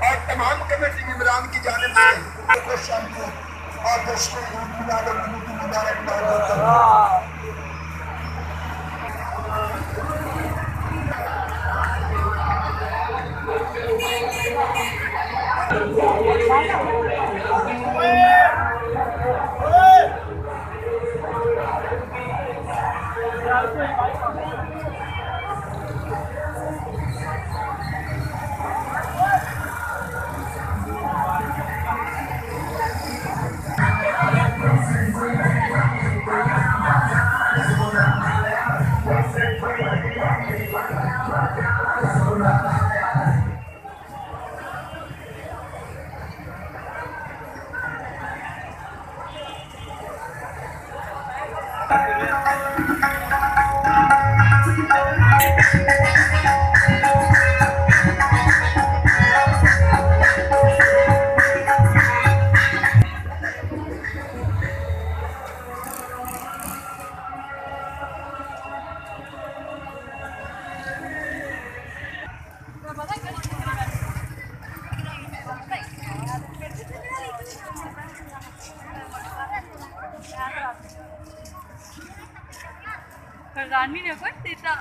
और तमाम कमेटी मेंबरान की जानिब से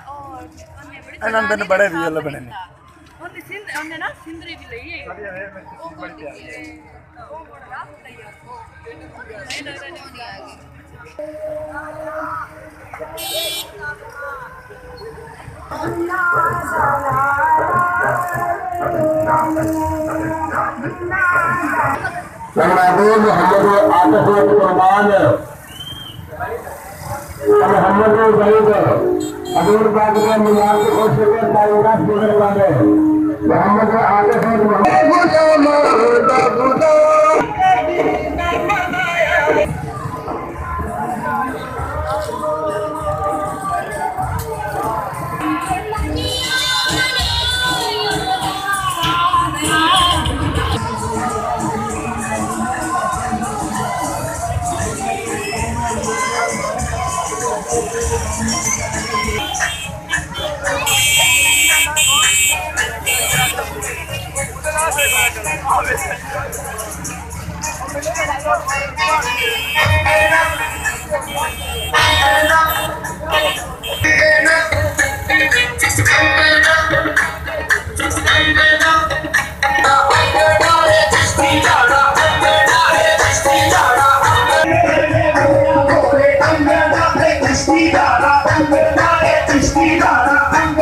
और अनंत बड़े रियल बने ने ਉਹਨੇ ਸਿੰਧ ਉਹਨੇ ਨਾ ਸਿੰਧਰੀ ਵੀ ਲਈ ਹੈ ਉਹ ਕੋਲ ਦੀ ਉਹ ਬੜਾ ਰਾਤ ਲਈ ਆ ਨਹੀਂ ਨਹੀਂ ਆ ਗਈ मोहम्मद आतिफ कुर्बान मोहम्मद जईद हजूर पाक के मीनार के खुश के तारीफ गुजर वाले मोहम्मद आतिफ I'm